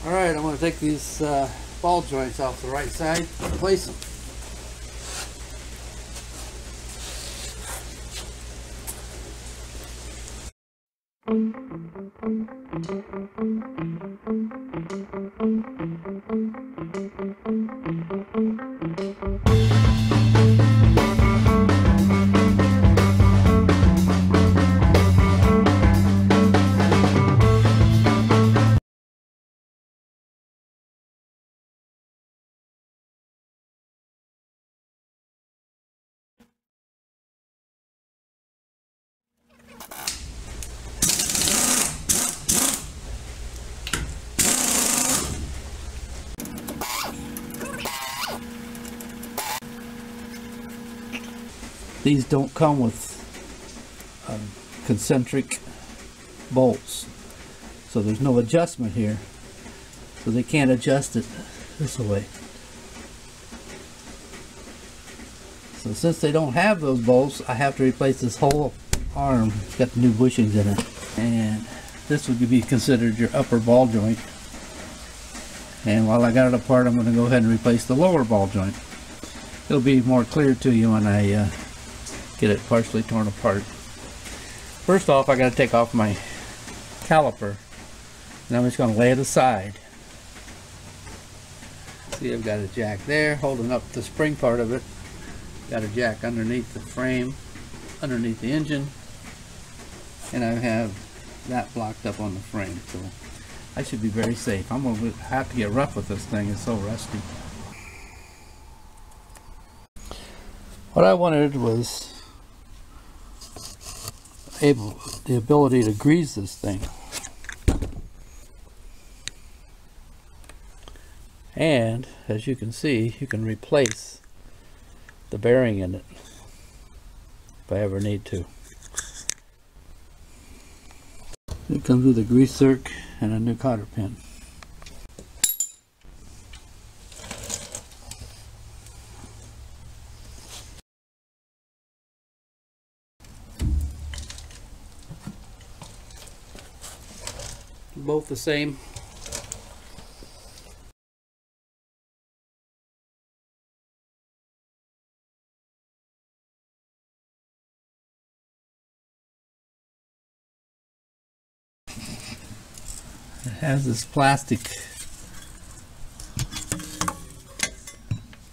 Alright, I'm going to take these ball joints off the right side and replace them. These don't come with concentric bolts, so there's no adjustment here, so they can't adjust it this way. So since they don't have those bolts, I have to replace this whole arm. It's got the new bushings in it, and this would be considered your upper ball joint. And while I got it apart, I'm going to go ahead and replace the lower ball joint. It'll be more clear to you when I get it partially torn apart. First off, I got to take off my caliper, and I'm just going to lay it aside. See, I've got a jack there holding up the spring part of it. Got a jack underneath the frame, underneath the engine, and I have that blocked up on the frame, so I should be very safe. I'm going to have to get rough with this thing. It's so rusty. What I wanted was the ability to grease this thing, and as you can see, you can replace the bearing in it if I ever need to. It comes with a grease zerk and a new cotter pin. Both the same. It has this plastic,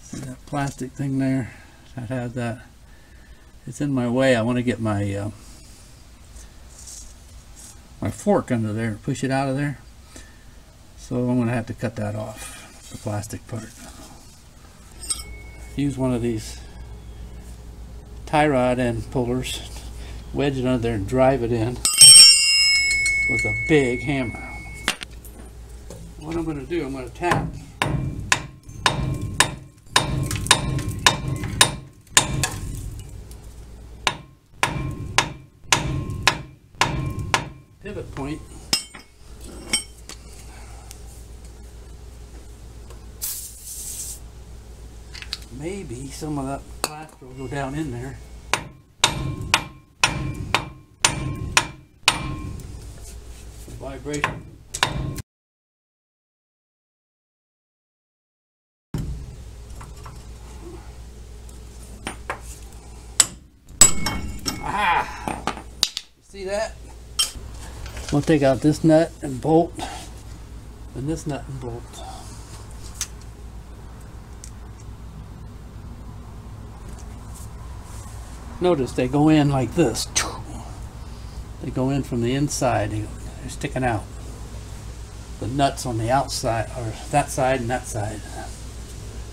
see that plastic thing there? That has that. It's in my way. I want to get my my fork under there and push it out of there. So I'm going to have to cut that off, the plastic part. Use one of these tie rod end pullers, wedge it under there and drive it in with a big hammer. What I'm going to do, I'm going to tap. Pivot point. Maybe some of that plaster will go down in there. The vibration. Aha! See that? We'll take out this nut and bolt, and this nut and bolt. Notice they go in like this. They go in from the inside. They're sticking out. The nuts on the outside, or that side and that side.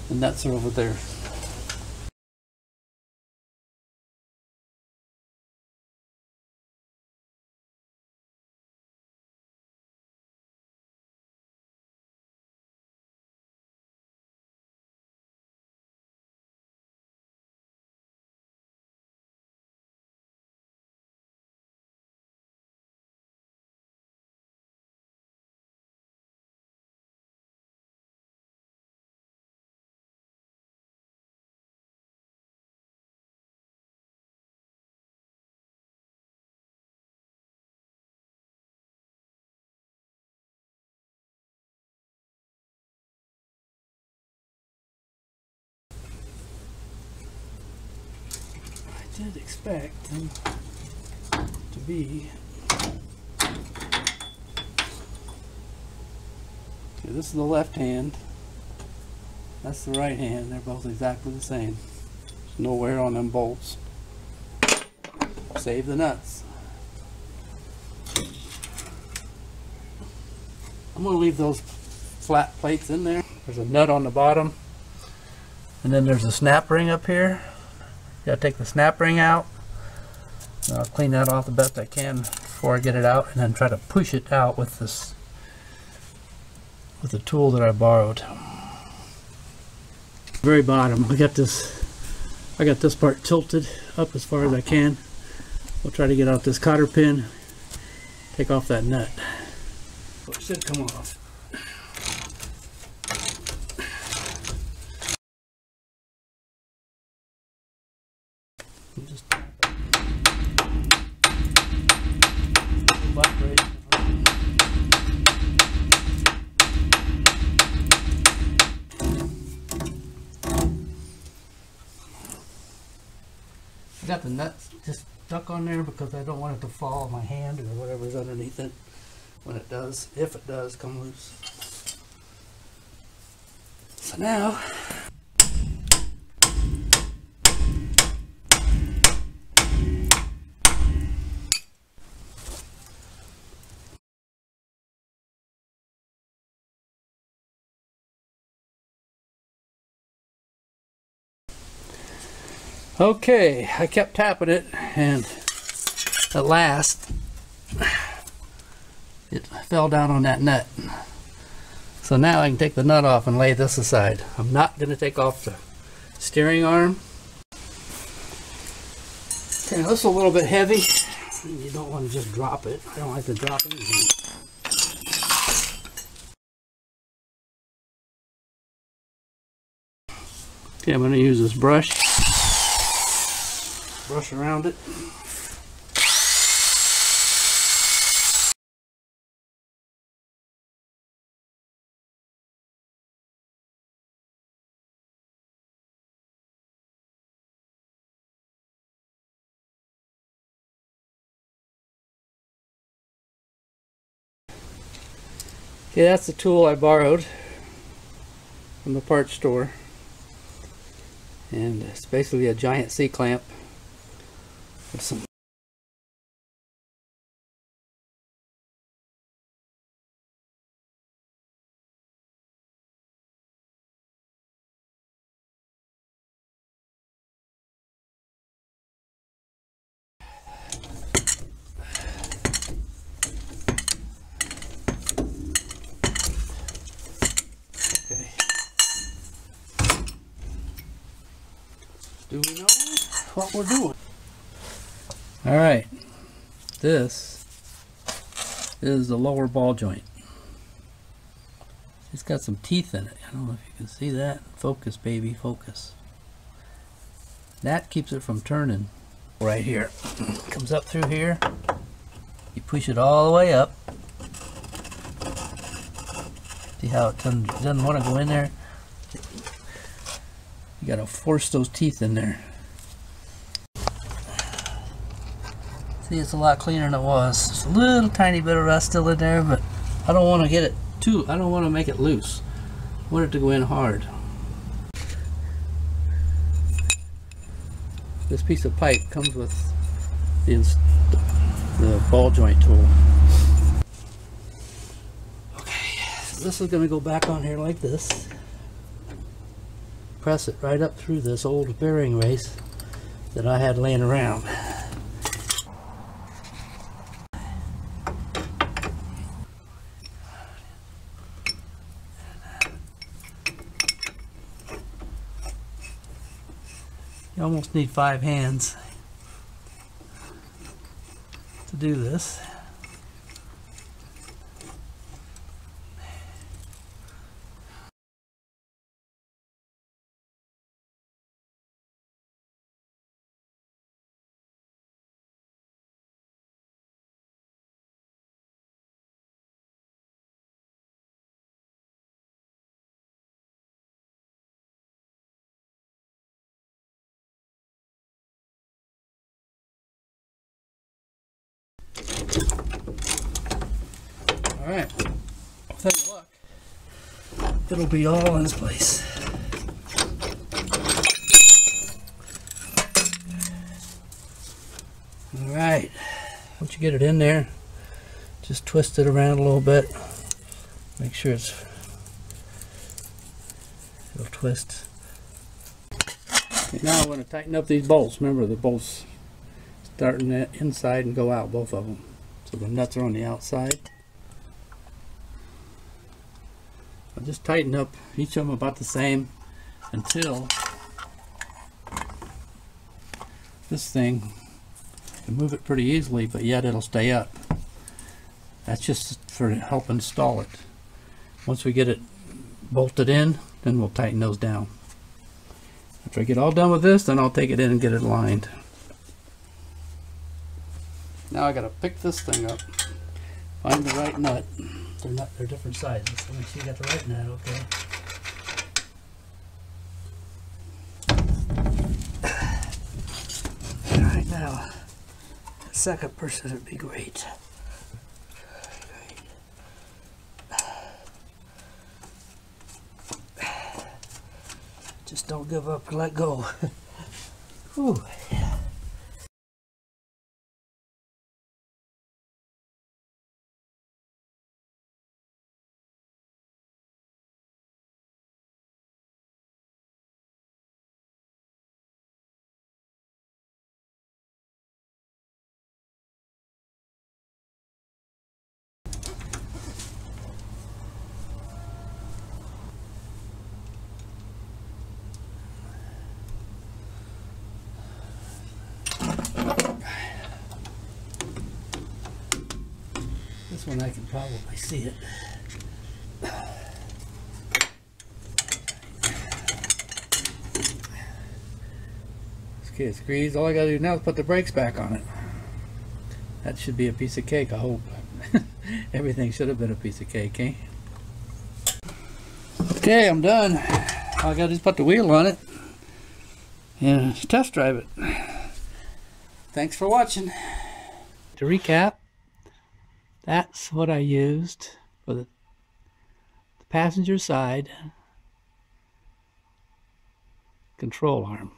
The nuts are over there. should expect them to be. Okay, this is the left hand. That's the right hand. They're both exactly the same. There's no wear on them bolts. Save the nuts. I'm going to leave those flat plates in there. There's a nut on the bottom, and then there's a snap ring up here. You gotta take the snap ring out. I'll clean that off the best I can before I get it out, and then try to push it out with this, with the tool that I borrowed. Very bottom, I got this part tilted up as far as I can. We'll try to get out this cotter pin, take off that nut. It should come off. Just tap it. Vibrate. I got the nuts just stuck on there because I don't want it to fall on my hand or whatever's underneath it when it does, if it does come loose. So now, okay, I kept tapping it, and at last it fell down on that nut. So now I can take the nut off and lay this aside. I'm not going to take off the steering arm. Okay, this is a little bit heavy. You don't want to just drop it. I don't like to drop anything. Okay, I'm going to use this brush around it. Okay, that's the tool I borrowed from the parts store, and it's basically a giant C-clamp with some Do we know what we're doing? Alright, this is the lower ball joint. It's got some teeth in it. I don't know if you can see that. Focus, baby, focus. That keeps it from turning. Right here. Comes up through here. You push it all the way up. See how it doesn't want to go in there? You gotta force those teeth in there. See, it's a lot cleaner than it was. There's a little tiny bit of rust still in there, but I don't want to get it too, I don't want to make it loose. I want it to go in hard. This piece of pipe comes with the ball joint tool. Okay, so this is going to go back on here like this. Press it right up through this old bearing race that I had laying around. You almost need 5 hands to do this. Alright, with any luck, it'll be all in its place. Alright, once you get it in there, just twist it around a little bit. Make sure it'll twist. Okay, now I want to tighten up these bolts. Remember, the bolts start inside and go out, both of them. So the nuts are on the outside. I'll just tighten up each of them about the same until this thing, you can move it pretty easily, but yet it'll stay up. That's just for help install it. Once we get it bolted in, then we'll tighten those down. After I get all done with this, then I'll take it in and get it lined. Now I gotta pick this thing up, find the right nut. They're different sizes. So make sure you got the right nut, okay? Alright, now the second person would be great. Just don't give up and let go. Whew. This one I can probably see it. Okay, it's greased. All I gotta do now is put the brakes back on it. That should be a piece of cake, I hope. Everything should have been a piece of cake, eh? Okay, I'm done. All I gotta do is put the wheel on it and test drive it. Thanks for watching. To recap, that's what I used for the passenger side control arm.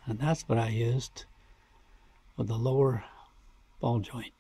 And that's what I used for the lower ball joint.